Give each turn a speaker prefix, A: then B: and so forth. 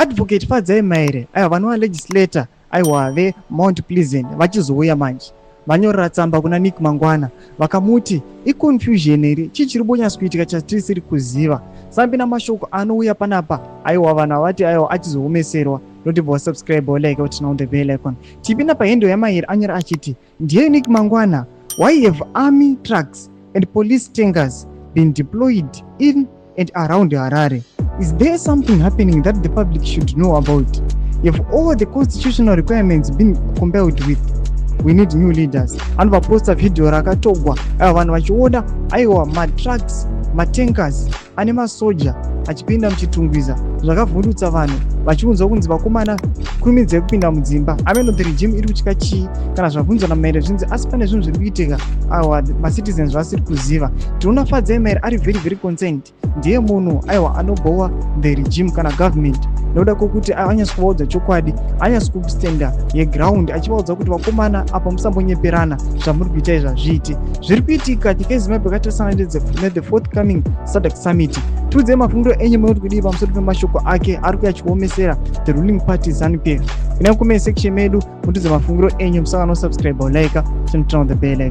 A: advocate Fadzai Maire aiwa vanova legislator aiwa veMount Pleasant vachizouya manje vanyorera tsamba kuna Nick Mangwana vakamuti iconfusion iri chichiri bonyasa kuitika chatisiri kuziva sambi namashoko anouya panapa aiwa vanhu avati aiwa achizoomeserwa notibva wasubscribe like kuti naunde bell icon tipinda pahendo yamairi anyora achiti ndiye Nick Mangwana, why have army trucks and police tankers been deployed in and around Harare? Is there something happening that the public should know about? If all the constitutional requirements been complied with, we need new leaders. Anova posta video rakatogwa aiwa vanhu vachiona aiwa matrucks matankers ane masoja achipinda muchitungwiza zvakavhundutsa vanhu vachiunzwa kunzi vakomana kurumidzai kupinda mudzimba ameno the regime iri kutyika chii kana zvabvunzwa namaire zvinzi asi pane zvinhu zviri kuitika aiwa macitizens vasiri kuziva. Tinoona Fadzai Maire ari very concerned, ndiye munhu aiwa anobowa the regime kana government nokuda kwokuti anyasi kuvaudza chokwadi, anyasi kustenda yeground achivaudza kuti vakomana apa musambonyeperana zvamuri kuita izvazviiti zviri kuitika. nyika yeZimbabwe yakatarisa the forthcoming SADC summit. Tiudze mafungiro enyu munoti kudii pamusoro pemashoko ake ari kuuya achiomesera the ruling party ZANU-PF. Ina kucomment section medu mutiudze mafungiro enyu, musaka no subscribe or like, turn on the bell icon.